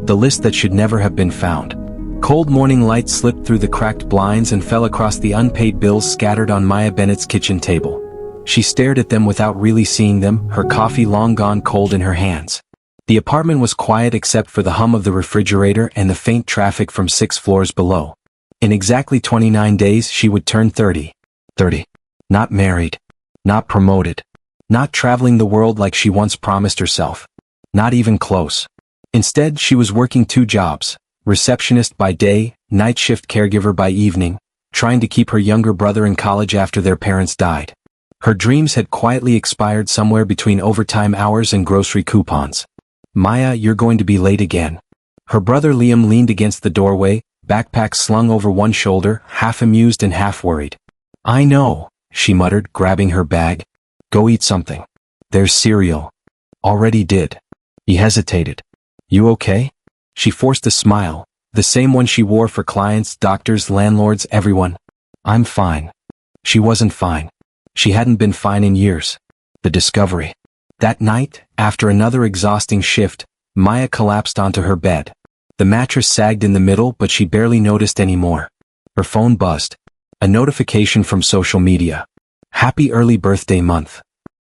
the list that should never have been found. Cold morning light slipped through the cracked blinds and fell across the unpaid bills scattered on Maya Bennett's kitchen table. She stared at them without really seeing them, her coffee long gone cold in her hands. The apartment was quiet except for the hum of the refrigerator and the faint traffic from 6 floors below. In exactly 29 days she would turn 30. 30. Not married. Not promoted. Not traveling the world like she once promised herself. Not even close. Instead, she was working 2 jobs, receptionist by day, night shift caregiver by evening, trying to keep her younger brother in college after their parents died. Her dreams had quietly expired somewhere between overtime hours and grocery coupons. Maya, you're going to be late again. Her brother Liam leaned against the doorway, backpack slung over one shoulder, half amused and half worried. I know, she muttered, grabbing her bag. Go eat something. There's cereal. Already did. He hesitated. You okay? She forced a smile, the same one she wore for clients, doctors, landlords, everyone. I'm fine. She wasn't fine. She hadn't been fine in years. The discovery. That night, after another exhausting shift, Maya collapsed onto her bed. The mattress sagged in the middle, but she barely noticed anymore. Her phone buzzed. A notification from social media. Happy early birthday month.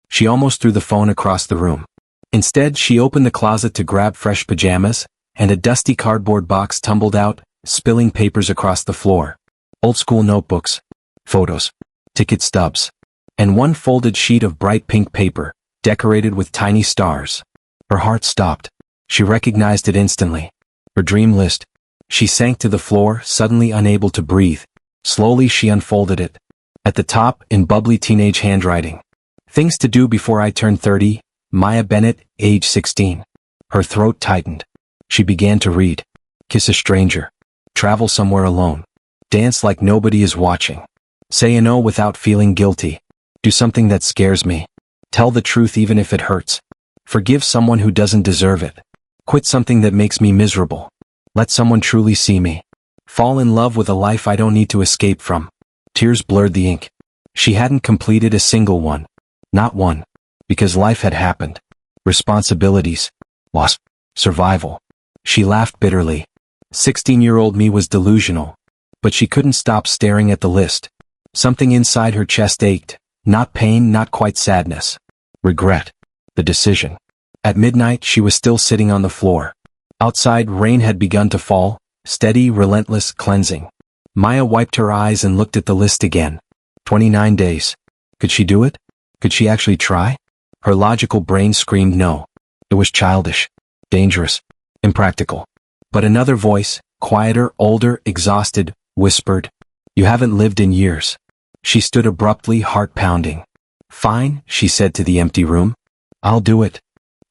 She almost threw the phone across the room. Instead, she opened the closet to grab fresh pajamas, and a dusty cardboard box tumbled out, spilling papers across the floor. Old-school notebooks, photos, ticket stubs, and one folded sheet of bright pink paper, decorated with tiny stars. Her heart stopped. She recognized it instantly. Her dream list. She sank to the floor, suddenly unable to breathe. Slowly she unfolded it. At the top, in bubbly teenage handwriting. Things to do before I turn 30, Maya Bennett, age 16. Her throat tightened. She began to read. Kiss a stranger. Travel somewhere alone. Dance like nobody is watching. Say a no without feeling guilty. Do something that scares me. Tell the truth even if it hurts. Forgive someone who doesn't deserve it. Quit something that makes me miserable. Let someone truly see me. Fall in love with a life I don't need to escape from. Tears blurred the ink. She hadn't completed a single one. Not one. Because life had happened. Responsibilities. Loss. Survival. She laughed bitterly. 16-year-old me was delusional. But she couldn't stop staring at the list. Something inside her chest ached. Not pain, not quite sadness. Regret. The decision. At midnight, she was still sitting on the floor. Outside, rain had begun to fall, steady, relentless, cleansing. Maya wiped her eyes and looked at the list again. 29 days. Could she do it? Could she actually try? Her logical brain screamed no. It was childish, dangerous, impractical. But another voice, quieter, older, exhausted, whispered, "You haven't lived in years." She stood abruptly, heart pounding. "Fine," she said to the empty room. "I'll do it.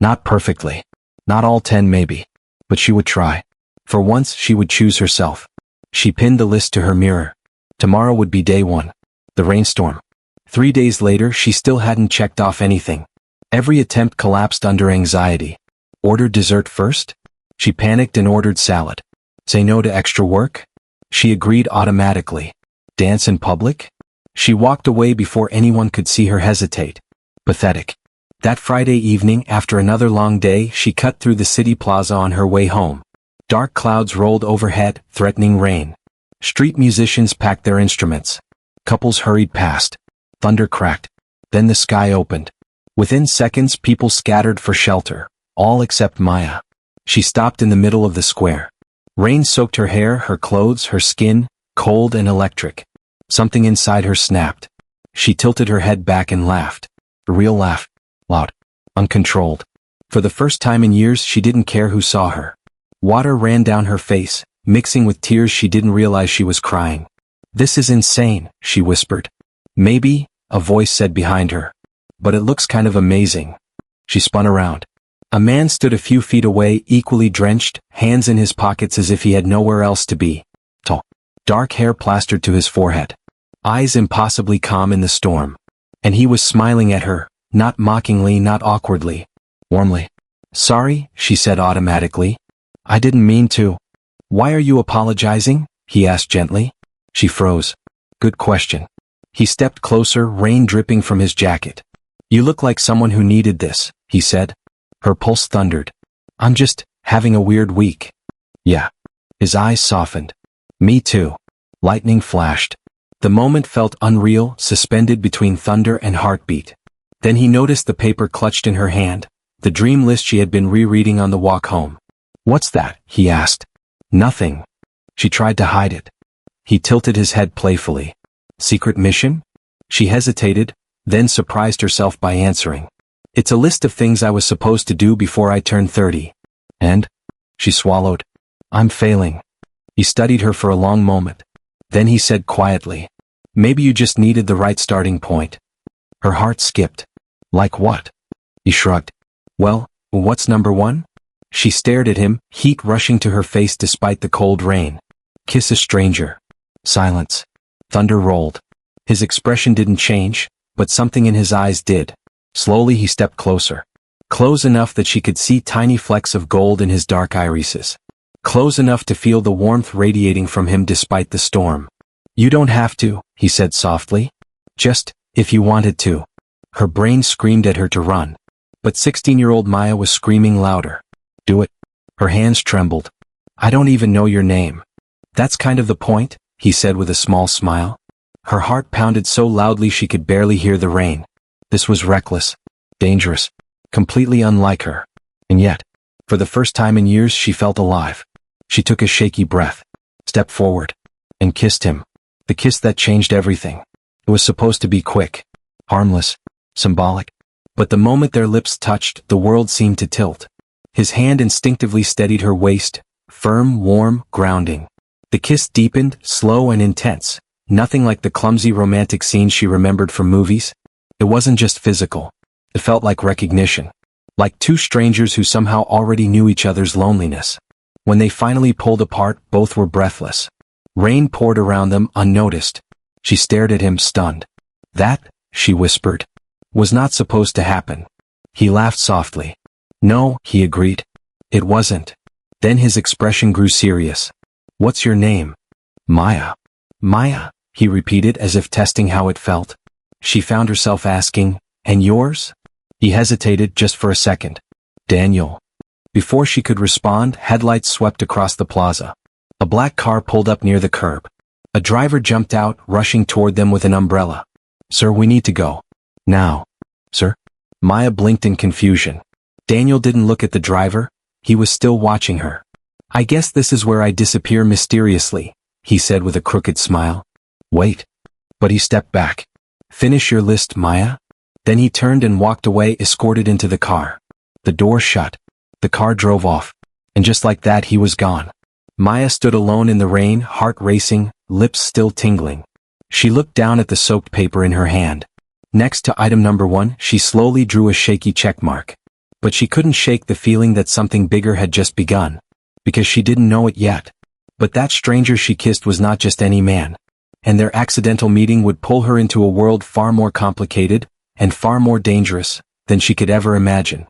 Not perfectly. Not all 10 maybe. But she would try. For once, she would choose herself. She pinned the list to her mirror. Tomorrow would be day 1. The rainstorm. 3 days later, she still hadn't checked off anything. Every attempt collapsed under anxiety. Order dessert first? She panicked and ordered salad. Say no to extra work? She agreed automatically. Dance in public? She walked away before anyone could see her hesitate. Pathetic. That Friday evening, after another long day, she cut through the city plaza on her way home. Dark clouds rolled overhead, threatening rain. Street musicians packed their instruments. Couples hurried past. Thunder cracked. Then the sky opened. Within seconds, people scattered for shelter, all except Maya. She stopped in the middle of the square. Rain soaked her hair, her clothes, her skin, cold and electric. Something inside her snapped. She tilted her head back and laughed. A real laugh. Loud. Uncontrolled. For the first time in years, she didn't care who saw her. Water ran down her face, mixing with tears she didn't realize she was crying. "This is insane," she whispered. "Maybe," a voice said behind her. "But it looks kind of amazing." She spun around. A man stood a few feet away, equally drenched, hands in his pockets as if he had nowhere else to be. Tall. Dark hair plastered to his forehead. Eyes impossibly calm in the storm. And he was smiling at her, not mockingly, not awkwardly. Warmly. "Sorry," she said automatically. "I didn't mean to." "Why are you apologizing?" he asked gently. She froze. "Good question." He stepped closer, rain dripping from his jacket. "You look like someone who needed this," he said. Her pulse thundered. "I'm just having a weird week," Yeah. His eyes softened. Me too. Lightning flashed. The moment felt unreal, suspended between thunder and heartbeat. Then he noticed the paper clutched in her hand, the dream list she had been rereading on the walk home. What's that? He asked. Nothing. She tried to hide it. He tilted his head playfully. Secret mission? She hesitated, then surprised herself by answering. It's a list of things I was supposed to do before I turned 30. And? She swallowed. I'm failing. He studied her for a long moment. Then he said quietly, maybe you just needed the right starting point. Her heart skipped. Like what? He shrugged. Well, what's number one? She stared at him, heat rushing to her face despite the cold rain. Kiss a stranger. Silence. Thunder rolled. His expression didn't change, but something in his eyes did. Slowly he stepped closer. Close enough that she could see tiny flecks of gold in his dark irises. Close enough to feel the warmth radiating from him despite the storm. You don't have to, he said softly. Just, if you wanted to. Her brain screamed at her to run. But 16-year-old Maya was screaming louder. Do it. Her hands trembled. I don't even know your name. That's kind of the point, he said with a small smile. Her heart pounded so loudly she could barely hear the rain. This was reckless. Dangerous. Completely unlike her. And yet, for the first time in years she felt alive. She took a shaky breath, stepped forward, and kissed him. The kiss that changed everything. It was supposed to be quick, harmless, symbolic. But the moment their lips touched, the world seemed to tilt. His hand instinctively steadied her waist, firm, warm, grounding. The kiss deepened, slow and intense, nothing like the clumsy romantic scenes she remembered from movies. It wasn't just physical. It felt like recognition. Like two strangers who somehow already knew each other's loneliness. When they finally pulled apart, both were breathless. Rain poured around them, unnoticed. She stared at him, stunned. That, she whispered, was not supposed to happen. He laughed softly. No, he agreed. It wasn't. Then his expression grew serious. What's your name? Maya. Maya, he repeated as if testing how it felt. She found herself asking, and yours? He hesitated just for a second. Daniel. Before she could respond, headlights swept across the plaza. A black car pulled up near the curb. A driver jumped out, rushing toward them with an umbrella. Sir, we need to go. Now. Sir? Maya blinked in confusion. Daniel didn't look at the driver. He was still watching her. I guess this is where I disappear mysteriously, he said with a crooked smile. Wait. But he stepped back. Finish your list, Maya. Then he turned and walked away, escorted into the car. The door shut. The car drove off. And just like that he was gone. Maya stood alone in the rain, heart racing, lips still tingling. She looked down at the soaked paper in her hand. Next to item number 1, she slowly drew a shaky check mark. But she couldn't shake the feeling that something bigger had just begun. Because she didn't know it yet. But that stranger she kissed was not just any man. And their accidental meeting would pull her into a world far more complicated, and far more dangerous, than she could ever imagine.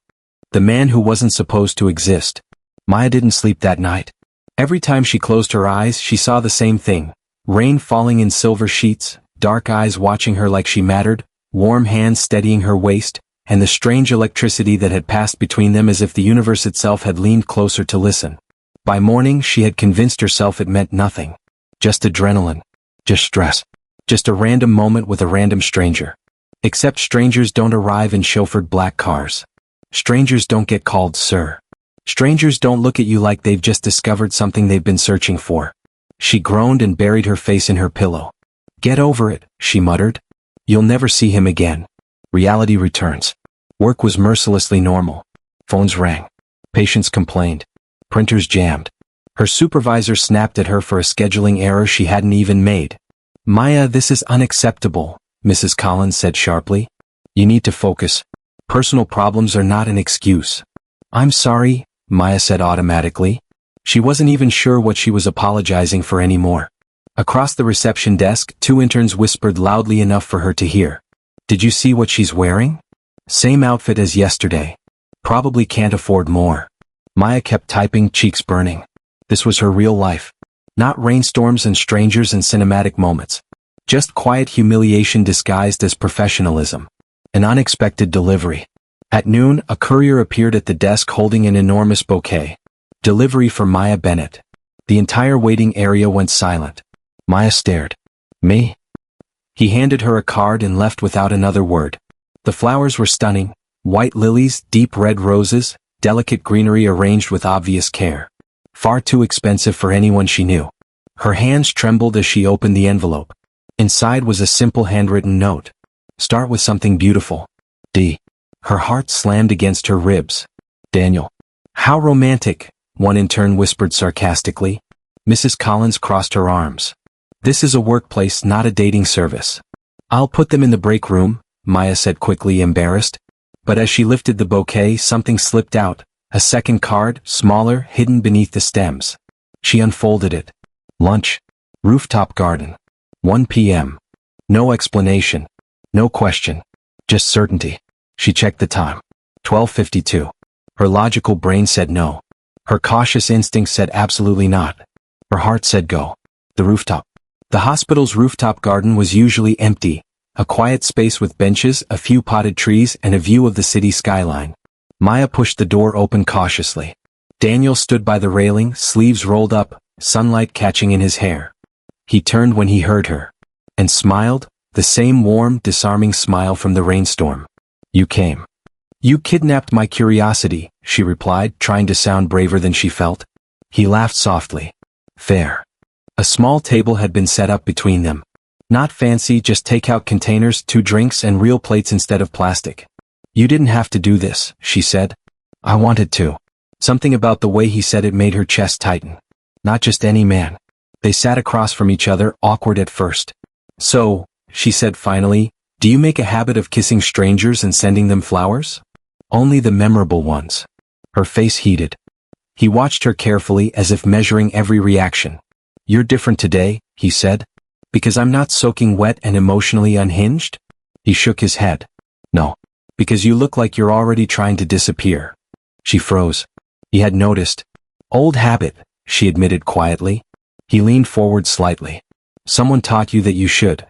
The man who wasn't supposed to exist. Maya didn't sleep that night. Every time she closed her eyes, she saw the same thing. Rain falling in silver sheets, dark eyes watching her like she mattered, warm hands steadying her waist, and the strange electricity that had passed between them as if the universe itself had leaned closer to listen. By morning, she had convinced herself it meant nothing. Just adrenaline. Just stress. Just a random moment with a random stranger. Except strangers don't arrive in chauffeured black cars. Strangers don't get called sir. Strangers don't look at you like they've just discovered something they've been searching for. She groaned and buried her face in her pillow. Get over it, she muttered. You'll never see him again. Reality returns. Work was mercilessly normal. Phones rang. Patients complained. Printers jammed. Her supervisor snapped at her for a scheduling error she hadn't even made. Maya, this is unacceptable, Mrs. Collins said sharply. You need to focus. Personal problems are not an excuse. I'm sorry, Maya said automatically. She wasn't even sure what she was apologizing for anymore. Across the reception desk, 2 interns whispered loudly enough for her to hear. Did you see what she's wearing? Same outfit as yesterday. Probably can't afford more. Maya kept typing, cheeks burning. This was her real life. Not rainstorms and strangers and cinematic moments. Just quiet humiliation disguised as professionalism. An unexpected delivery. At noon, a courier appeared at the desk holding an enormous bouquet. Delivery for Maya Bennett. The entire waiting area went silent. Maya stared. Me? He handed her a card and left without another word. The flowers were stunning. White lilies, deep red roses, delicate greenery arranged with obvious care. Far too expensive for anyone she knew. Her hands trembled as she opened the envelope. Inside was a simple handwritten note. Start with something beautiful. D. Her heart slammed against her ribs. Daniel. How romantic, one intern whispered sarcastically. Mrs. Collins crossed her arms. This is a workplace, not a dating service. I'll put them in the break room, Maya said quickly, embarrassed. But as she lifted the bouquet, something slipped out. A second card, smaller, hidden beneath the stems. She unfolded it. Lunch. Rooftop garden. 1 p.m. No explanation. No question. Just certainty. She checked the time. 12:52. Her logical brain said no. Her cautious instinct said absolutely not. Her heart said go. The rooftop. The hospital's rooftop garden was usually empty. A quiet space with benches, a few potted trees, and a view of the city skyline. Maya pushed the door open cautiously. Daniel stood by the railing, sleeves rolled up, sunlight catching in his hair. He turned when he heard her. And smiled, the same warm, disarming smile from the rainstorm. You came. You kidnapped my curiosity, she replied, trying to sound braver than she felt. He laughed softly. Fair. A small table had been set up between them. Not fancy, just takeout containers, 2 drinks, and real plates instead of plastic. You didn't have to do this, she said. I wanted to. Something about the way he said it made her chest tighten. Not just any man. They sat across from each other, awkward at first. So, she said finally, do you make a habit of kissing strangers and sending them flowers? Only the memorable ones. Her face heated. He watched her carefully as if measuring every reaction. You're different today, he said. Because I'm not soaking wet and emotionally unhinged? He shook his head. No. Because you look like you're already trying to disappear. She froze. He had noticed. Old habit, she admitted quietly. He leaned forward slightly. Someone taught you that you should.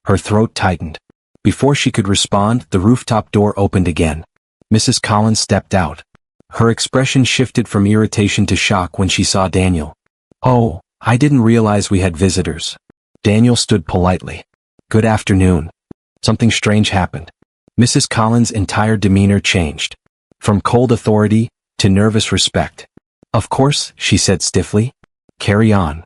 Her throat tightened. Before she could respond, the rooftop door opened again. Mrs. Collins stepped out. Her expression shifted from irritation to shock when she saw Daniel. Oh, I didn't realize we had visitors. Daniel stood politely. Good afternoon. Something strange happened. Mrs. Collins' entire demeanor changed. From cold authority to nervous respect. Of course, she said stiffly. Carry on.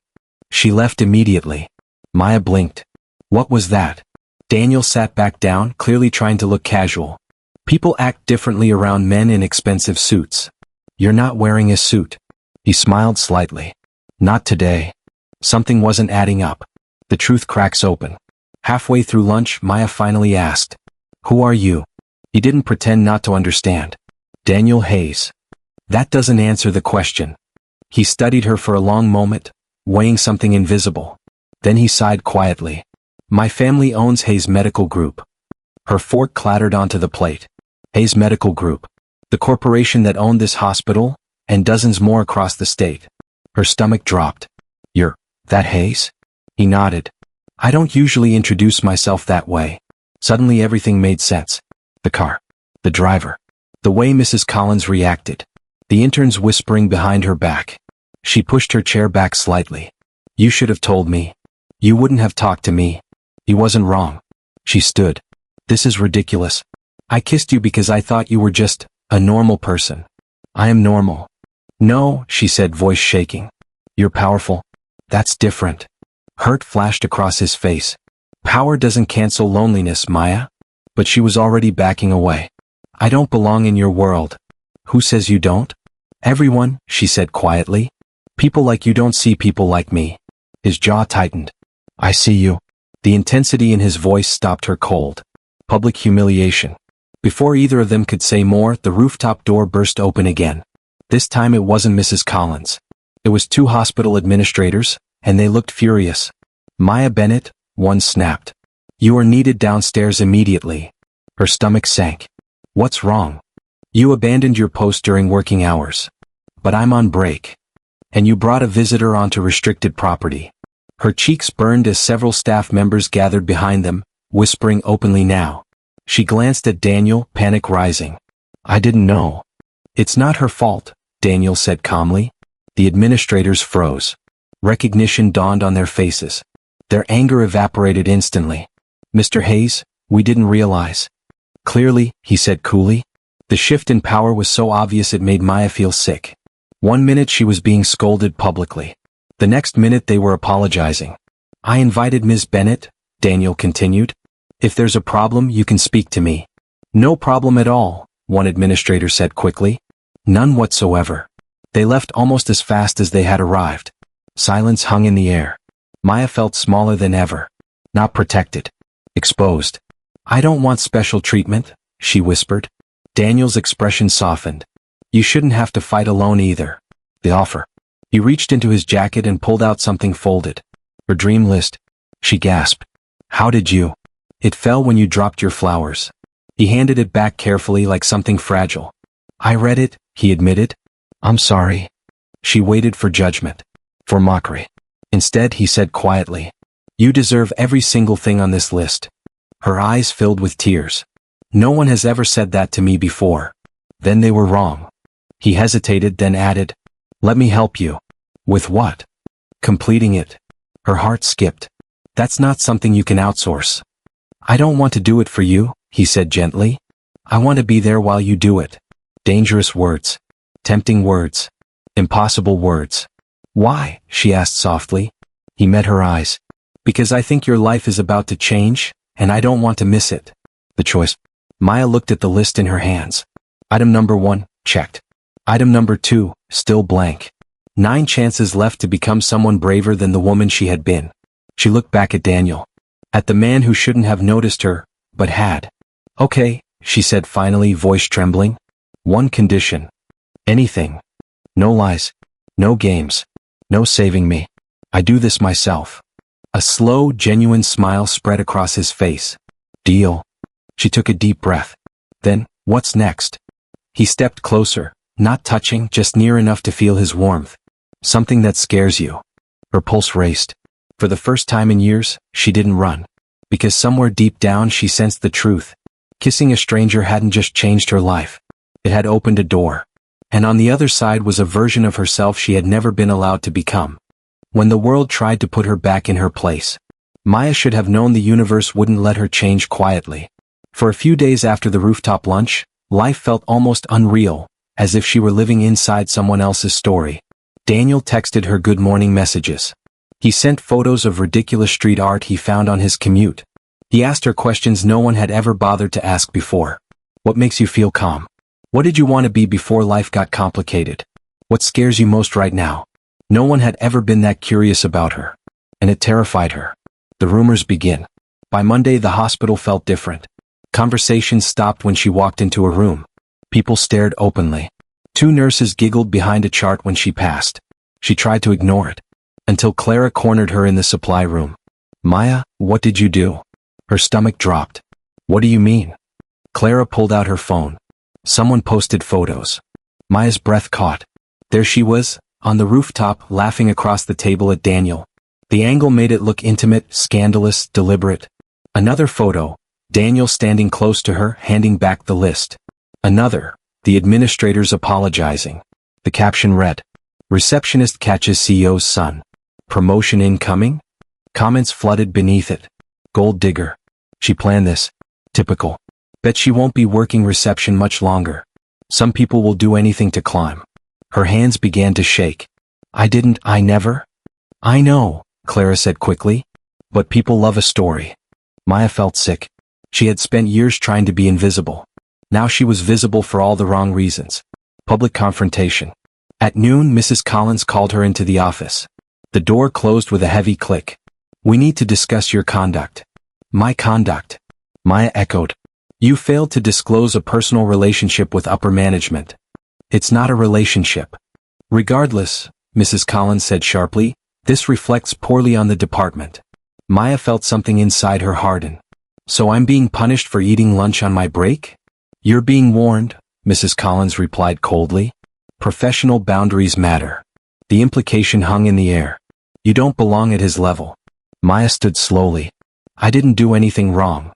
She left immediately. Maya blinked. What was that? Daniel sat back down, clearly trying to look casual. People act differently around men in expensive suits. You're not wearing a suit. He smiled slightly. Not today. Something wasn't adding up. The truth cracks open. Halfway through lunch, Maya finally asked, Who are you? He didn't pretend not to understand. Daniel Hayes. That doesn't answer the question. He studied her for a long moment, weighing something invisible. Then he sighed quietly. My family owns Hayes Medical Group. Her fork clattered onto the plate. Hayes Medical Group. The corporation that owned this hospital, and dozens more across the state. Her stomach dropped. You're that Hayes? He nodded. I don't usually introduce myself that way. Suddenly everything made sense. The car. The driver. The way Mrs. Collins reacted. The interns whispering behind her back. She pushed her chair back slightly. You should have told me. You wouldn't have talked to me. He wasn't wrong. She stood. This is ridiculous. I kissed you because I thought you were just a normal person. I am normal. No, she said, voice shaking. You're powerful. That's different. Hurt flashed across his face. Power doesn't cancel loneliness, Maya. But she was already backing away. I don't belong in your world. Who says you don't? Everyone, she said quietly. People like you don't see people like me. His jaw tightened. I see you. The intensity in his voice stopped her cold. Public humiliation. Before either of them could say more, the rooftop door burst open again. This time it wasn't Mrs. Collins. It was 2 hospital administrators, and they looked furious. Maya Bennett, one snapped. You are needed downstairs immediately. Her stomach sank. What's wrong? You abandoned your post during working hours. But I'm on break. And you brought a visitor onto restricted property. Her cheeks burned as several staff members gathered behind them, whispering openly now. She glanced at Daniel, panic rising. I didn't know. It's not her fault, Daniel said calmly. The administrators froze. Recognition dawned on their faces. Their anger evaporated instantly. "Mr. Hayes, we didn't realize." "Clearly," he said coolly. The shift in power was so obvious it made Maya feel sick. One minute she was being scolded publicly. The next minute they were apologizing. "I invited Ms. Bennett," Daniel continued. "If there's a problem, you can speak to me." "No problem at all," one administrator said quickly. "None whatsoever." They left almost as fast as they had arrived. Silence hung in the air. Maya felt smaller than ever. Not protected. Exposed. "I don't want special treatment," she whispered. Daniel's expression softened. "You shouldn't have to fight alone either." The offer. He reached into his jacket and pulled out something folded. "Her dream list." She gasped. "How did you?" "It fell when you dropped your flowers." He handed it back carefully like something fragile. "I read it," he admitted. "I'm sorry." She waited for judgment. For mockery. Instead, he said quietly, "You deserve every single thing on this list." Her eyes filled with tears. "No one has ever said that to me before." Then they were wrong. He hesitated, then added, "Let me help you." "With what?" "Completing it." Her heart skipped. "That's not something you can outsource." "I don't want to do it for you," he said gently. "I want to be there while you do it." Dangerous words. Tempting words. Impossible words. "Why?" she asked softly. He met her eyes. "Because I think your life is about to change, and I don't want to miss it." The choice. Maya looked at the list in her hands. Item number 1, checked. Item number 2, still blank. 9 chances left to become someone braver than the woman she had been. She looked back at Daniel. At the man who shouldn't have noticed her, but had. "Okay," she said finally, voice trembling. "One condition." "Anything." "No lies. No games. No saving me. I do this myself." A slow, genuine smile spread across his face. "Deal." She took a deep breath. "Then, what's next?" He stepped closer, not touching, just near enough to feel his warmth. "Something that scares you." Her pulse raced. For the first time in years, she didn't run. Because somewhere deep down she sensed the truth. Kissing a stranger hadn't just changed her life. It had opened a door. And on the other side was a version of herself she had never been allowed to become. When the world tried to put her back in her place, Maya should have known the universe wouldn't let her change quietly. For a few days after the rooftop lunch, life felt almost unreal, as if she were living inside someone else's story. Daniel texted her good morning messages. He sent photos of ridiculous street art he found on his commute. He asked her questions no one had ever bothered to ask before. "What makes you feel calm? What did you want to be before life got complicated? What scares you most right now?" No one had ever been that curious about her. And it terrified her. The rumors begin. By Monday the hospital felt different. Conversations stopped when she walked into a room. People stared openly. 2 nurses giggled behind a chart when she passed. She tried to ignore it. Until Clara cornered her in the supply room. "Maya, what did you do?" Her stomach dropped. "What do you mean?" Clara pulled out her phone. Someone posted photos. Maya's breath caught. There she was, on the rooftop, laughing across the table at Daniel. The angle made it look intimate, scandalous, deliberate. Another photo, Daniel standing close to her, handing back the list. Another, the administrators apologizing. The caption read, "Receptionist catches CEO's son. Promotion incoming?" Comments flooded beneath it. "Gold digger. She planned this. Typical. Bet she won't be working reception much longer. Some people will do anything to climb." Her hands began to shake. I never." "I know," Clara said quickly. "But people love a story." Maya felt sick. She had spent years trying to be invisible. Now she was visible for all the wrong reasons. Public confrontation. At noon, Mrs. Collins called her into the office. The door closed with a heavy click. "We need to discuss your conduct." "My conduct?" Maya echoed. "You failed to disclose a personal relationship with upper management." "It's not a relationship." "Regardless," Mrs. Collins said sharply, "this reflects poorly on the department." Maya felt something inside her harden. "So I'm being punished for eating lunch on my break?" "You're being warned," Mrs. Collins replied coldly. "Professional boundaries matter." The implication hung in the air. "You don't belong at his level." Maya stood slowly. "I didn't do anything wrong."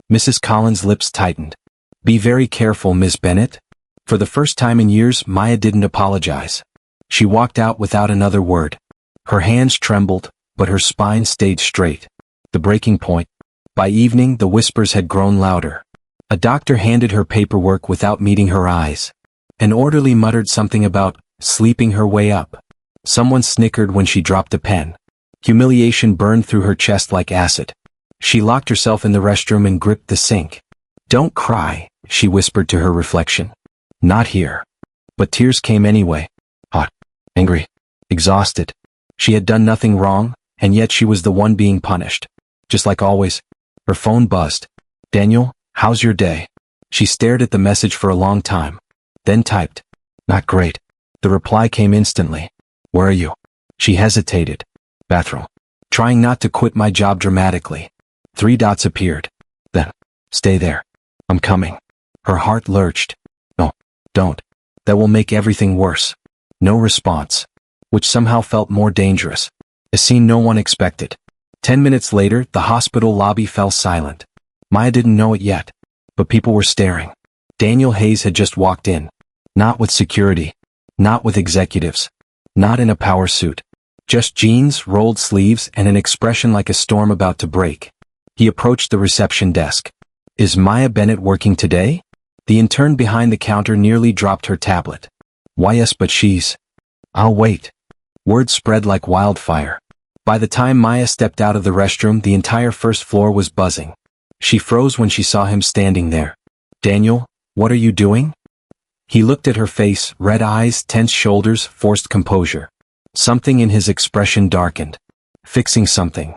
Mrs. Collins' lips tightened. "Be very careful, Miss Bennett." For the first time in years, Maya didn't apologize. She walked out without another word. Her hands trembled, but her spine stayed straight. The breaking point. By evening, the whispers had grown louder. A doctor handed her paperwork without meeting her eyes. An orderly muttered something about sleeping her way up. Someone snickered when she dropped a pen. Humiliation burned through her chest like acid. She locked herself in the restroom and gripped the sink. "Don't cry," she whispered to her reflection. "Not here." But tears came anyway. Hot, angry, exhausted. She had done nothing wrong, and yet she was the one being punished. Just like always. Her phone buzzed. "Daniel, how's your day?" She stared at the message for a long time. Then typed, "Not great." The reply came instantly. "Where are you?" She hesitated. "Bathroom. Trying not to quit my job dramatically." 3 dots appeared. Then, "Stay there. I'm coming." Her heart lurched. "No, don't. That will make everything worse." No response. Which somehow felt more dangerous. A scene no one expected. 10 minutes later, the hospital lobby fell silent. Maya didn't know it yet. But people were staring. Daniel Hayes had just walked in. Not with security. Not with executives. Not in a power suit. Just jeans, rolled sleeves, and an expression like a storm about to break. He approached the reception desk. "Is Maya Bennett working today?" The intern behind the counter nearly dropped her tablet. "Why yes, but she's..." "I'll wait." Word spread like wildfire. By the time Maya stepped out of the restroom, the entire first floor was buzzing. She froze when she saw him standing there. "Daniel, what are you doing?" He looked at her face, red eyes, tense shoulders, forced composure. Something in his expression darkened. Fixing something.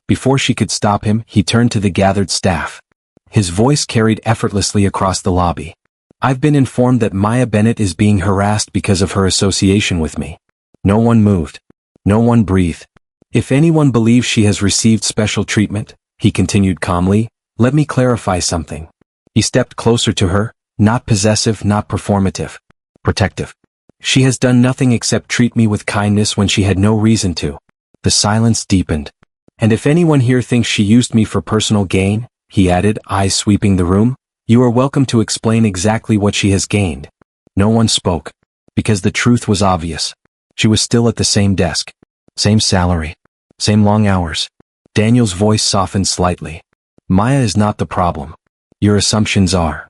Before she could stop him, he turned to the gathered staff. His voice carried effortlessly across the lobby. "I've been informed that Maya Bennett is being harassed because of her association with me." No one moved. No one breathed. "If anyone believes she has received special treatment," he continued calmly, "let me clarify something." He stepped closer to her, not possessive, not performative. Protective. "She has done nothing except treat me with kindness when she had no reason to." The silence deepened. "And if anyone here thinks she used me for personal gain," he added, eyes sweeping the room, "you are welcome to explain exactly what she has gained." No one spoke. Because the truth was obvious. She was still at the same desk. Same salary. Same long hours. Daniel's voice softened slightly. "Maya is not the problem. Your assumptions are."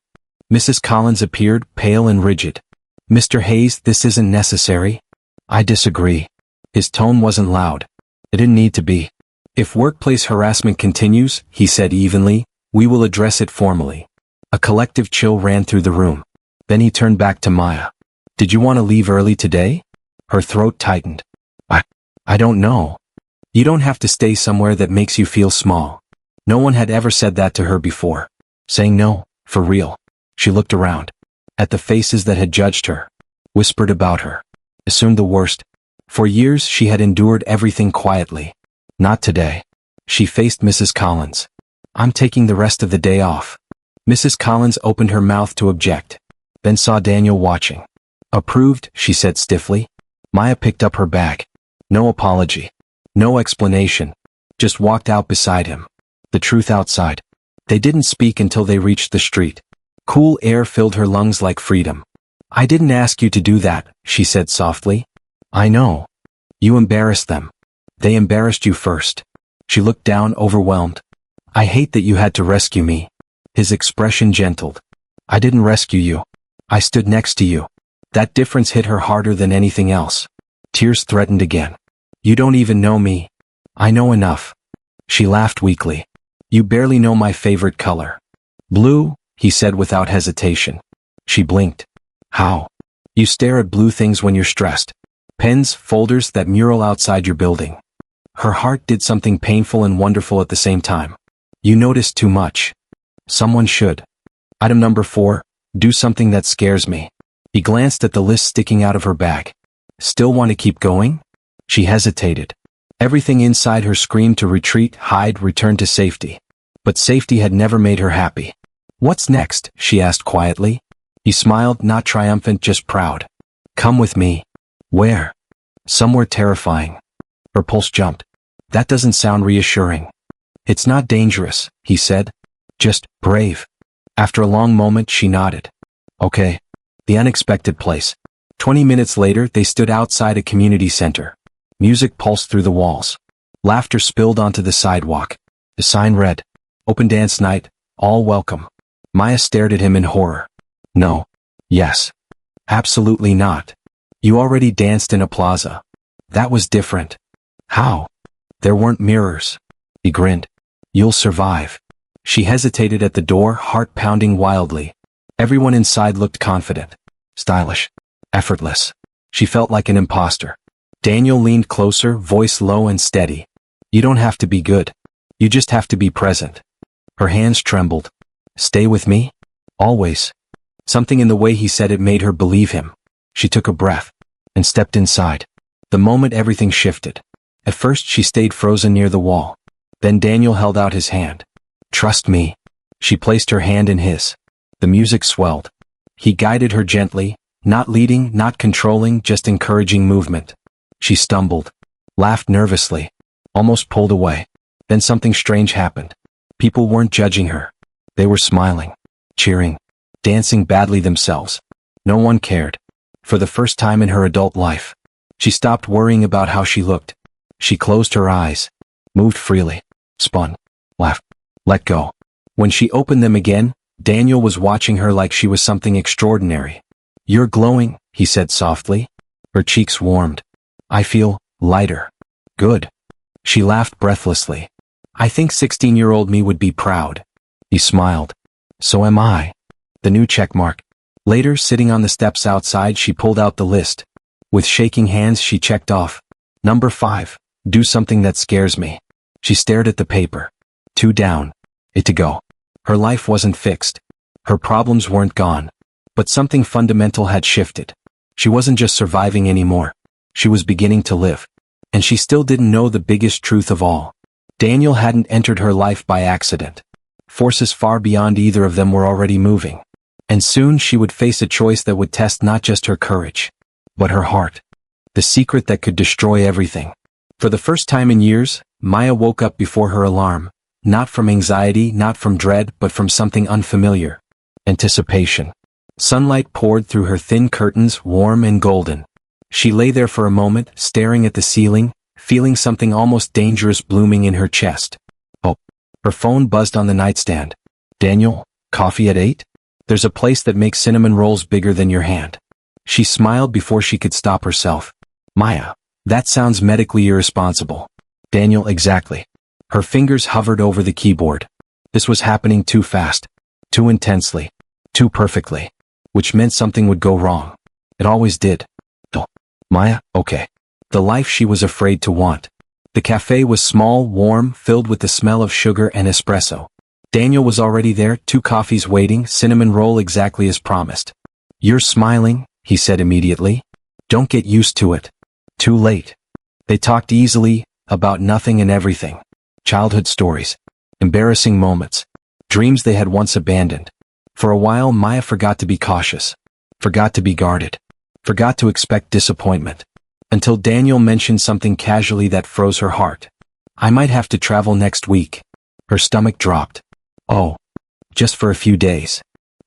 Mrs. Collins appeared, pale and rigid. "Mr. Hayes, this isn't necessary." "I disagree." His tone wasn't loud. It didn't need to be. "If workplace harassment continues," he said evenly, "we will address it formally." A collective chill ran through the room. Then he turned back to Maya. "Did you want to leave early today?" Her throat tightened. I don't know." "You don't have to stay somewhere that makes you feel small." No one had ever said that to her before. Saying no, for real. She looked around. At the faces that had judged her. Whispered about her. Assumed the worst. For years she had endured everything quietly. Not today. She faced Mrs. Collins. "I'm taking the rest of the day off." Mrs. Collins opened her mouth to object. Then saw Daniel watching. "Approved," she said stiffly. Maya picked up her bag. No apology. No explanation. Just walked out beside him. The truth outside. They didn't speak until they reached the street. Cool air filled her lungs like freedom. "I didn't ask you to do that," she said softly. "I know. You embarrassed them. They embarrassed you first." She looked down, overwhelmed. "I hate that you had to rescue me." His expression gentled. "I didn't rescue you. I stood next to you." That difference hit her harder than anything else. Tears threatened again. "You don't even know me." "I know enough." She laughed weakly. "You barely know my favorite color." "Blue," he said without hesitation. She blinked. "How?" "You stare at blue things when you're stressed. Pens, folders, that mural outside your building." Her heart did something painful and wonderful at the same time. "You notice too much." "Someone should." Item number 4, do something that scares me. He glanced at the list sticking out of her bag. "Still want to keep going?" She hesitated. Everything inside her screamed to retreat, hide, return to safety. But safety had never made her happy. "What's next?" she asked quietly. He smiled, not triumphant, just proud. "Come with me." "Where?" "Somewhere terrifying." Her pulse jumped. "That doesn't sound reassuring." "It's not dangerous," he said. "Just brave." After a long moment, she nodded. "Okay." The unexpected place. 20 minutes later, they stood outside a community center. Music pulsed through the walls. Laughter spilled onto the sidewalk. The sign read, "Open Dance Night, all welcome." Maya stared at him in horror. No. Yes. Absolutely not. You already danced in a plaza. That was different. How? There weren't mirrors. He grinned. You'll survive. She hesitated at the door, heart pounding wildly. Everyone inside looked confident, stylish, effortless. She felt like an imposter. Daniel leaned closer, voice low and steady. You don't have to be good. You just have to be present. Her hands trembled. Stay with me? Always. Something in the way he said it made her believe him. She took a breath and stepped inside. The moment everything shifted. At first she stayed frozen near the wall. Then Daniel held out his hand. Trust me. She placed her hand in his. The music swelled. He guided her gently, not leading, not controlling, just encouraging movement. She stumbled, laughed nervously, almost pulled away. Then something strange happened. People weren't judging her. They were smiling, cheering, dancing badly themselves. No one cared. For the first time in her adult life, she stopped worrying about how she looked. She closed her eyes, moved freely, spun, laughed, let go. When she opened them again, Daniel was watching her like she was something extraordinary. You're glowing, he said softly. Her cheeks warmed. I feel lighter. Good. She laughed breathlessly. I think 16-year-old me would be proud. He smiled. So am I. The new checkmark. Later, sitting on the steps outside, she pulled out the list. With shaking hands, she checked off. Number 5. Do something that scares me. She stared at the paper. 2 down. It to go. Her life wasn't fixed. Her problems weren't gone. But something fundamental had shifted. She wasn't just surviving anymore. She was beginning to live. And she still didn't know the biggest truth of all. Daniel hadn't entered her life by accident. Forces far beyond either of them were already moving. And soon she would face a choice that would test not just her courage, but her heart. The secret that could destroy everything. For the first time in years, Maya woke up before her alarm. Not from anxiety, not from dread, but from something unfamiliar. Anticipation. Sunlight poured through her thin curtains, warm and golden. She lay there for a moment, staring at the ceiling, feeling something almost dangerous blooming in her chest. Oh. Her phone buzzed on the nightstand. Daniel, coffee at 8? There's a place that makes cinnamon rolls bigger than your hand. She smiled before she could stop herself. Maya, that sounds medically irresponsible. Daniel, exactly. Her fingers hovered over the keyboard. This was happening too fast, too intensely, too perfectly, which meant something would go wrong. It always did. Oh. Maya, okay. The life she was afraid to want. The cafe was small, warm, filled with the smell of sugar and espresso. Daniel was already there, 2 coffees waiting, cinnamon roll exactly as promised. You're smiling, he said immediately. Don't get used to it. Too late. They talked easily, about nothing and everything. Childhood stories. Embarrassing moments. Dreams they had once abandoned. For a while Maya forgot to be cautious. Forgot to be guarded. Forgot to expect disappointment. Until Daniel mentioned something casually that froze her heart. I might have to travel next week. Her stomach dropped. Oh. Just for a few days.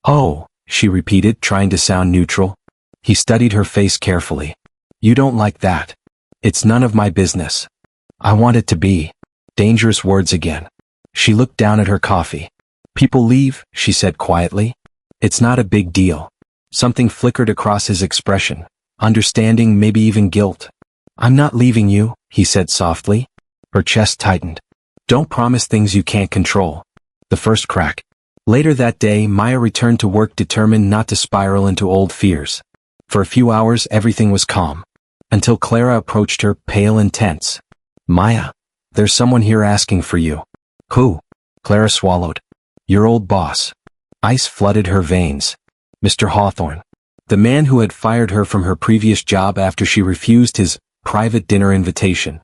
Oh, she repeated, trying to sound neutral. He studied her face carefully. You don't like that. It's none of my business. I want it to be. Dangerous words again. She looked down at her coffee. People leave, she said quietly. It's not a big deal. Something flickered across his expression. Understanding, maybe even guilt. I'm not leaving you, he said softly. Her chest tightened. Don't promise things you can't control. The first crack. Later that day, Maya returned to work determined not to spiral into old fears. For a few hours, everything was calm. Until Clara approached her, pale and tense. Maya, there's someone here asking for you. Who? Clara swallowed. Your old boss. Ice flooded her veins. Mr. Hawthorne. The man who had fired her from her previous job after she refused his private dinner invitation.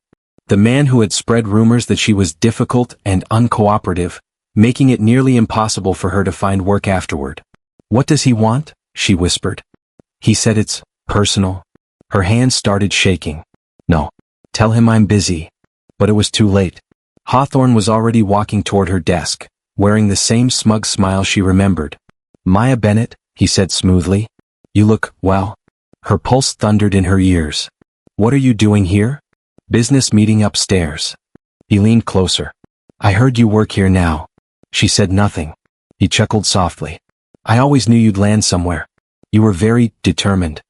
The man who had spread rumors that she was difficult and uncooperative, making it nearly impossible for her to find work afterward. What does he want? She whispered. He said it's personal. Her hands started shaking. No. Tell him I'm busy. But it was too late. Hawthorne was already walking toward her desk, wearing the same smug smile she remembered. Maya Bennett, he said smoothly. You look, well, Her pulse thundered in her ears. What are you doing here? Business meeting upstairs. He leaned closer. I heard you work here now. She said nothing. He chuckled softly. I always knew you'd land somewhere. You were very determined.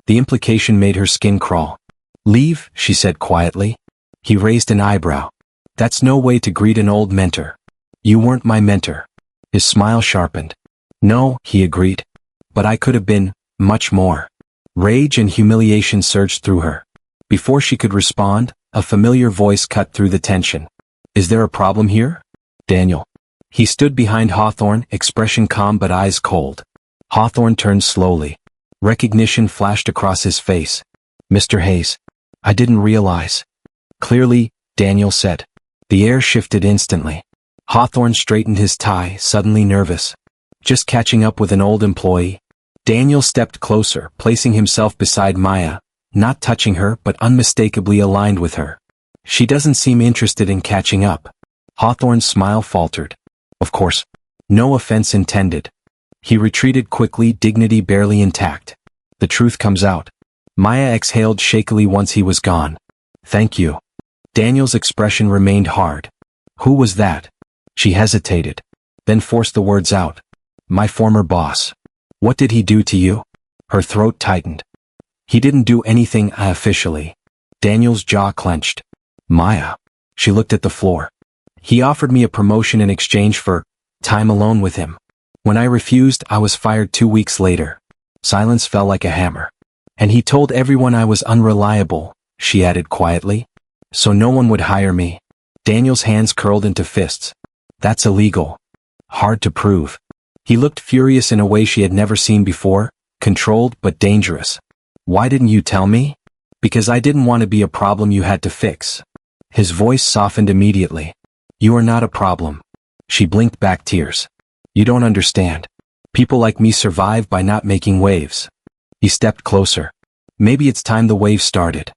The implication made her skin crawl. Leave, she said quietly. He raised an eyebrow. That's no way to greet an old mentor. You weren't my mentor. His smile sharpened. No, he agreed. But I could have been, much more. Rage and humiliation surged through her. Before she could respond, a familiar voice cut through the tension. Is there a problem here? Daniel. He stood behind Hawthorne, expression calm but eyes cold. Hawthorne turned slowly. Recognition flashed across his face. Mr. Hayes. I didn't realize. Clearly, Daniel said. The air shifted instantly. Hawthorne straightened his tie, suddenly nervous. Just catching up with an old employee. Daniel stepped closer, placing himself beside Maya, not touching her but unmistakably aligned with her. She doesn't seem interested in catching up. Hawthorne's smile faltered. Of course. No offense intended. He retreated quickly, dignity barely intact. The truth comes out. Maya exhaled shakily once he was gone. Thank you. Daniel's expression remained hard. Who was that? She hesitated, then forced the words out. My former boss. What did he do to you? Her throat tightened. He didn't do anything officially. Daniel's jaw clenched. Maya. She looked at the floor. He offered me a promotion in exchange for time alone with him. When I refused, I was fired 2 weeks later. Silence fell like a hammer. And he told everyone I was unreliable, she added quietly. So no one would hire me. Daniel's hands curled into fists. That's illegal. Hard to prove. He looked furious in a way she had never seen before, controlled but dangerous. Why didn't you tell me? Because I didn't want to be a problem you had to fix. His voice softened immediately. You are not a problem. She blinked back tears. You don't understand. People like me survive by not making waves. He stepped closer. Maybe it's time the wave started.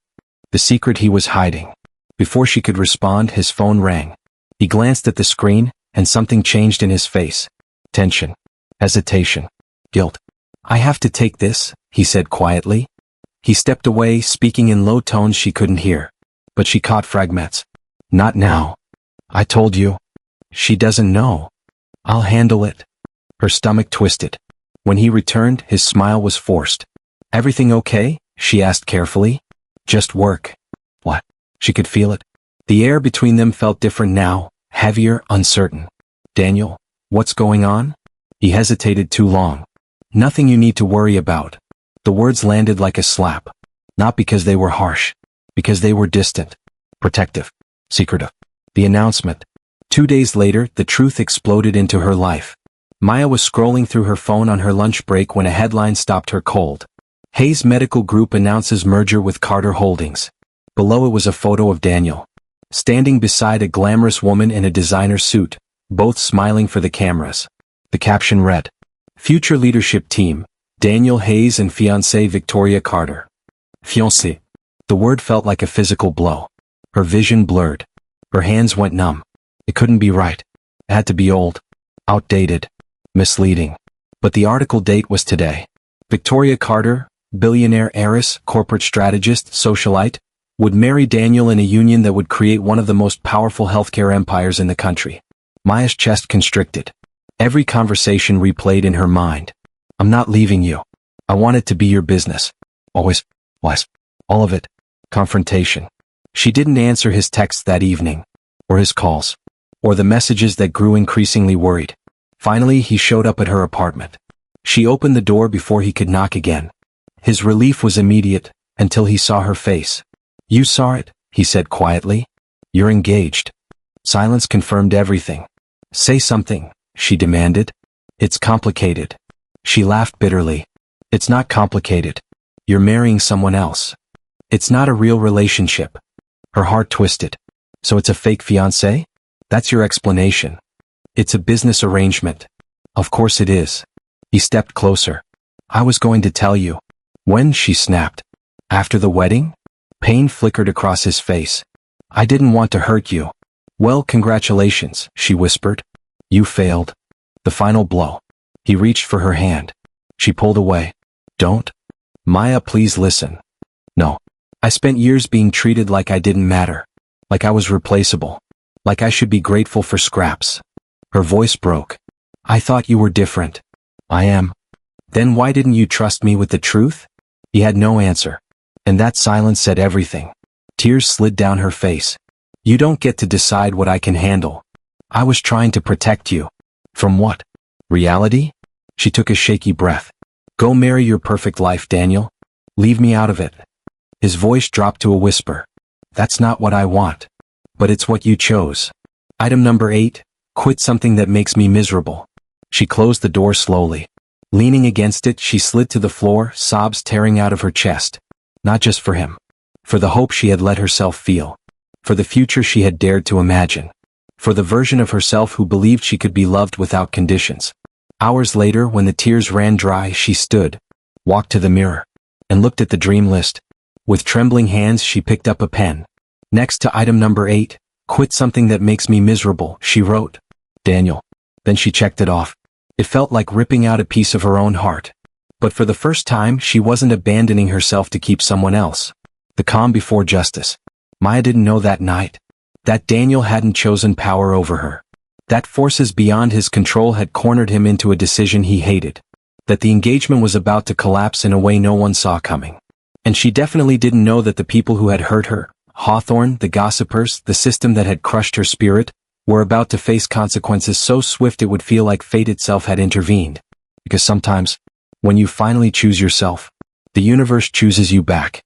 The secret he was hiding. Before she could respond, his phone rang. He glanced at the screen, and something changed in his face. Tension. Hesitation. Guilt. I have to take this, he said quietly. He stepped away, speaking in low tones she couldn't hear. But she caught fragments. Not now. I told you. She doesn't know. I'll handle it. Her stomach twisted. When he returned, his smile was forced. Everything okay? She asked carefully. Just work. What? She could feel it. The air between them felt different now, heavier, uncertain. Daniel, what's going on? He hesitated too long. Nothing you need to worry about. The words landed like a slap. Not because they were harsh. Because they were distant. Protective. Secretive. The announcement. 2 days later, the truth exploded into her life. Maya was scrolling through her phone on her lunch break when a headline stopped her cold. Hayes Medical Group announces merger with Carter Holdings. Below it was a photo of Daniel. Standing beside a glamorous woman in a designer suit, both smiling for the cameras. The caption read, Future Leadership Team, Daniel Hayes and fiancée Victoria Carter. Fiancée. The word felt like a physical blow. Her vision blurred. Her hands went numb. It couldn't be right. It had to be old. Outdated. Misleading. But the article date was today. Victoria Carter, billionaire heiress, corporate strategist, socialite, would marry Daniel in a union that would create one of the most powerful healthcare empires in the country. Maya's chest constricted. Every conversation replayed in her mind. I'm not leaving you. I want it to be your business. Always. Was. All of it. Confrontation. She didn't answer his texts that evening. Or his calls. Or the messages that grew increasingly worried. Finally, he showed up at her apartment. She opened the door before he could knock again. His relief was immediate, until he saw her face. You saw it, he said quietly. You're engaged. Silence confirmed everything. Say something, she demanded. It's complicated. She laughed bitterly. It's not complicated. You're marrying someone else. It's not a real relationship. Her heart twisted. So it's a fake fiancé? That's your explanation. It's a business arrangement. Of course it is. He stepped closer. I was going to tell you. When? She snapped. After the wedding? Pain flickered across his face. I didn't want to hurt you. Well, congratulations, she whispered. You failed. The final blow. He reached for her hand. She pulled away. Don't. Maya, please listen. No. I spent years being treated like I didn't matter. Like I was replaceable. Like I should be grateful for scraps. Her voice broke. I thought you were different. I am. Then why didn't you trust me with the truth? He had no answer. And that silence said everything. Tears slid down her face. You don't get to decide what I can handle. I was trying to protect you. From what? Reality? She took a shaky breath. Go marry your perfect life, Daniel. Leave me out of it. His voice dropped to a whisper. That's not what I want. But it's what you chose. Item number 8, quit something that makes me miserable. She closed the door slowly. Leaning against it, she slid to the floor, sobs tearing out of her chest. Not just for him. For the hope she had let herself feel. For the future she had dared to imagine. For the version of herself who believed she could be loved without conditions. Hours later, when the tears ran dry, she stood, walked to the mirror, and looked at the dream list. With trembling hands, she picked up a pen. Next to item number 8, quit something that makes me miserable, she wrote. Daniel. Then she checked it off. It felt like ripping out a piece of her own heart. But for the first time, she wasn't abandoning herself to keep someone else. The calm before justice. Maya didn't know that night. That Daniel hadn't chosen power over her. That forces beyond his control had cornered him into a decision he hated. That the engagement was about to collapse in a way no one saw coming. And she definitely didn't know that the people who had hurt her, Hawthorne, the gossipers, the system that had crushed her spirit, were about to face consequences so swift it would feel like fate itself had intervened. Because sometimes, when you finally choose yourself, the universe chooses you back.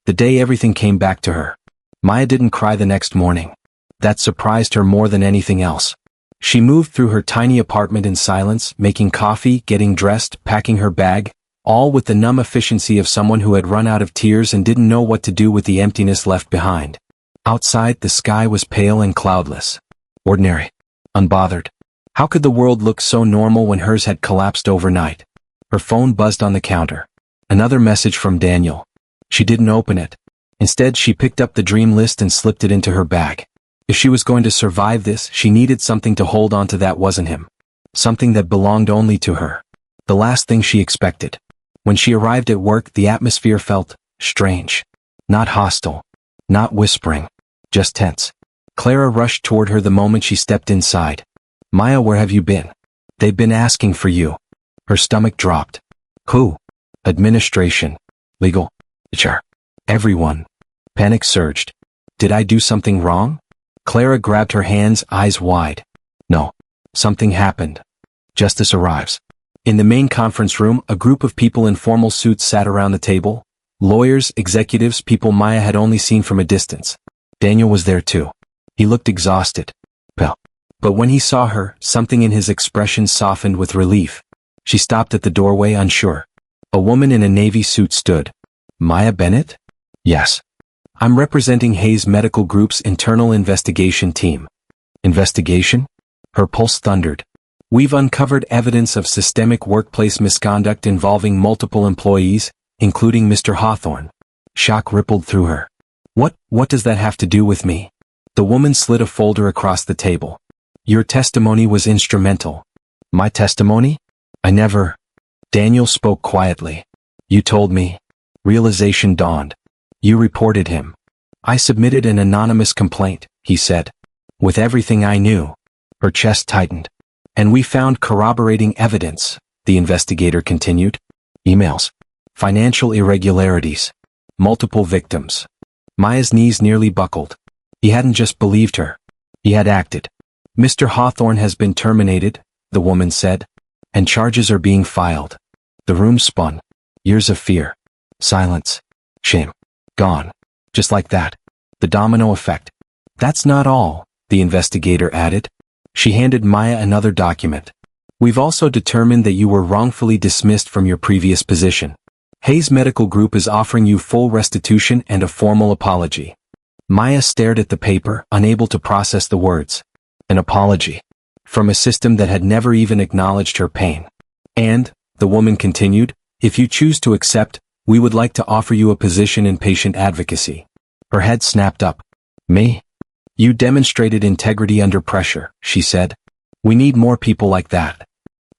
The day everything came back to her, Maya didn't cry the next morning. That surprised her more than anything else. She moved through her tiny apartment in silence, making coffee, getting dressed, packing her bag, all with the numb efficiency of someone who had run out of tears and didn't know what to do with the emptiness left behind. Outside, the sky was pale and cloudless. Ordinary. Unbothered. How could the world look so normal when hers had collapsed overnight? Her phone buzzed on the counter. Another message from Daniel. She didn't open it. Instead, she picked up the dream list and slipped it into her bag. If she was going to survive this, she needed something to hold on to that wasn't him. Something that belonged only to her. The last thing she expected. When she arrived at work, the atmosphere felt strange. Not hostile. Not whispering. Just tense. Clara rushed toward her the moment she stepped inside. Maya, where have you been? They've been asking for you. Her stomach dropped. Who? Administration. Legal. HR. Everyone. Panic surged. Did I do something wrong? Clara grabbed her hands, eyes wide. No. Something happened. Justice arrives. In the main conference room, a group of people in formal suits sat around the table. Lawyers, executives, people Maya had only seen from a distance. Daniel was there too. He looked exhausted. But when he saw her, something in his expression softened with relief. She stopped at the doorway, unsure. A woman in a navy suit stood. Maya Bennett? Yes. I'm representing Hayes Medical Group's internal investigation team. Investigation? Her pulse thundered. We've uncovered evidence of systemic workplace misconduct involving multiple employees, including Mr. Hawthorne. Shock rippled through her. What does that have to do with me? The woman slid a folder across the table. Your testimony was instrumental. My testimony? I never... Daniel spoke quietly. You told me. Realization dawned. You reported him. I submitted an anonymous complaint, he said. With everything I knew. Her chest tightened. And we found corroborating evidence, the investigator continued. Emails. Financial irregularities. Multiple victims. Maya's knees nearly buckled. He hadn't just believed her. He had acted. Mr. Hawthorne has been terminated, the woman said. And charges are being filed. The room spun. Years of fear. Silence. Shame. Gone. Just like that. The domino effect. That's not all, the investigator added. She handed Maya another document. We've also determined that you were wrongfully dismissed from your previous position. Hayes Medical Group is offering you full restitution and a formal apology. Maya stared at the paper, unable to process the words. An apology. From a system that had never even acknowledged her pain. And, the woman continued, if you choose to accept, we would like to offer you a position in patient advocacy. Her head snapped up. Me? You demonstrated integrity under pressure, she said. We need more people like that.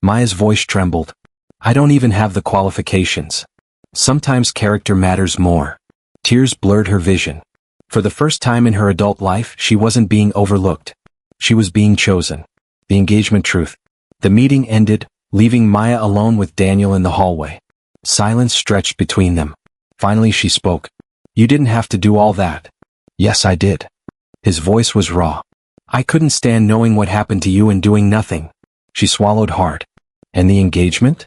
Maya's voice trembled. I don't even have the qualifications. Sometimes character matters more. Tears blurred her vision. For the first time in her adult life, she wasn't being overlooked. She was being chosen. The engagement truth. The meeting ended, leaving Maya alone with Daniel in the hallway. Silence stretched between them. Finally she spoke. You didn't have to do all that. Yes, I did. His voice was raw. I couldn't stand knowing what happened to you and doing nothing. She swallowed hard. And the engagement?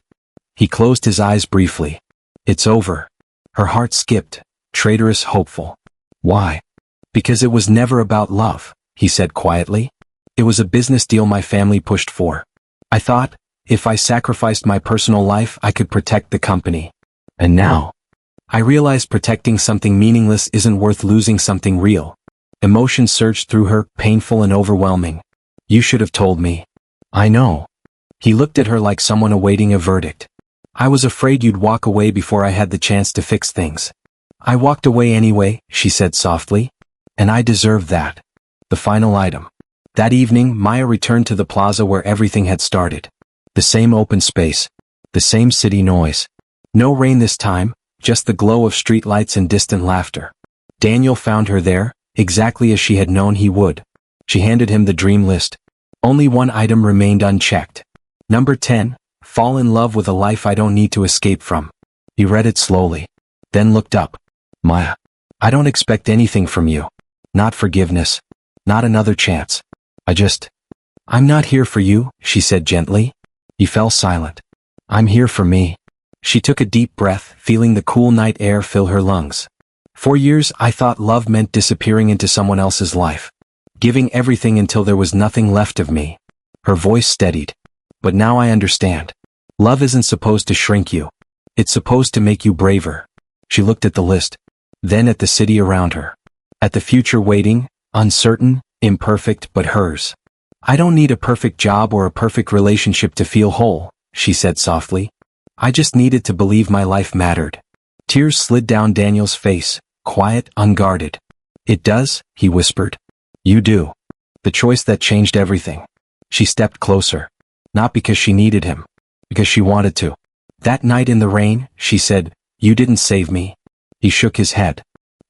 He closed his eyes briefly. It's over. Her heart skipped, traitorous, hopeful. Why? Because it was never about love, he said quietly. It was a business deal my family pushed for. I thought, if I sacrificed my personal life, I could protect the company. And now, I realized protecting something meaningless isn't worth losing something real. Emotion surged through her, painful and overwhelming. You should have told me. I know. He looked at her like someone awaiting a verdict. I was afraid you'd walk away before I had the chance to fix things. I walked away anyway, she said softly. And I deserved that. The final item. That evening, Maya returned to the plaza where everything had started. The same open space. The same city noise. No rain this time, just the glow of street lights and distant laughter. Daniel found her there, exactly as she had known he would. She handed him the dream list. Only one item remained unchecked. Number 10, fall in love with a life I don't need to escape from. He read it slowly. Then looked up. Maya, I don't expect anything from you. Not forgiveness. Not another chance. I'm not here for you, she said gently. He fell silent. I'm here for me. She took a deep breath, feeling the cool night air fill her lungs. For years, I thought love meant disappearing into someone else's life. Giving everything until there was nothing left of me. Her voice steadied. But now I understand. Love isn't supposed to shrink you. It's supposed to make you braver. She looked at the list. Then at the city around her. At the future waiting, uncertain, imperfect, but hers. I don't need a perfect job or a perfect relationship to feel whole, she said softly. I just needed to believe my life mattered. Tears slid down Daniel's face, quiet, unguarded. It does, he whispered. You do. The choice that changed everything. She stepped closer. Not because she needed him. Because she wanted to. That night in the rain, she said, you didn't save me. He shook his head.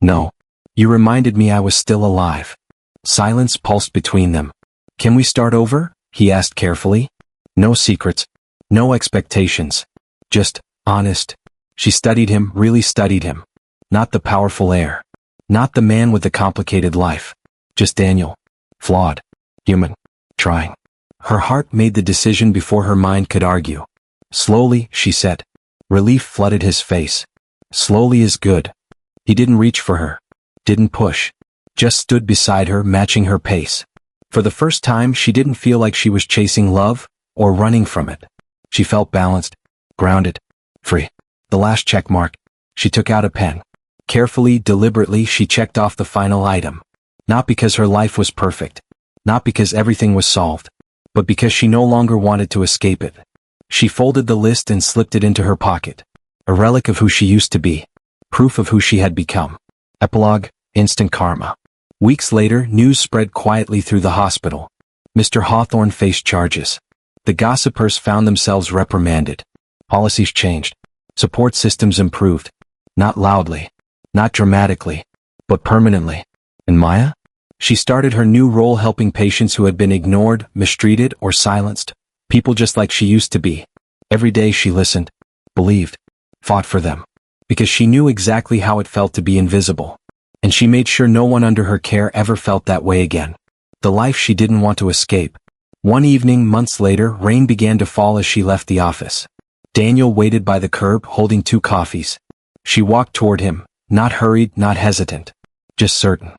No. You reminded me I was still alive. Silence pulsed between them. Can we start over? He asked carefully. No secrets. No expectations. Just, honest. She studied him, really studied him. Not the powerful heir. Not the man with the complicated life. Just Daniel. Flawed. Human. Trying. Her heart made the decision before her mind could argue. Slowly, she said. Relief flooded his face. Slowly is good. He didn't reach for her. Didn't push. Just stood beside her, matching her pace. For the first time, she didn't feel like she was chasing love, or running from it. She felt balanced, grounded, free. The last check mark. She took out a pen. Carefully, deliberately, she checked off the final item. Not because her life was perfect. Not because everything was solved. But because she no longer wanted to escape it. She folded the list and slipped it into her pocket. A relic of who she used to be. Proof of who she had become. Epilogue, instant karma. Weeks later, news spread quietly through the hospital. Mr. Hawthorne faced charges. The gossipers found themselves reprimanded. Policies changed. Support systems improved. Not loudly. Not dramatically. But permanently. And Maya? She started her new role helping patients who had been ignored, mistreated, or silenced. People just like she used to be. Every day she listened. Believed. Fought for them. Because she knew exactly how it felt to be invisible. And she made sure no one under her care ever felt that way again. The life she didn't want to escape. One evening, months later, rain began to fall as she left the office. Daniel waited by the curb, holding 2 coffees. She walked toward him, not hurried, not hesitant. Just certain.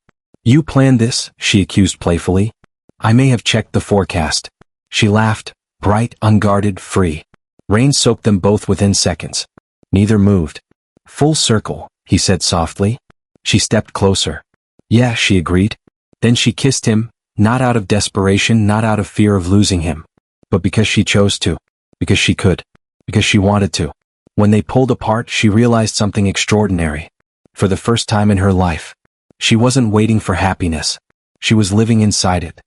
You planned this, she accused playfully. I may have checked the forecast. She laughed, bright, unguarded, free. Rain soaked them both within seconds. Neither moved. Full circle, he said softly. She stepped closer. Yeah, she agreed. Then she kissed him, not out of desperation, not out of fear of losing him. But because she chose to. Because she could. Because she wanted to. When they pulled apart, she realized something extraordinary. For the first time in her life. She wasn't waiting for happiness. She was living inside it.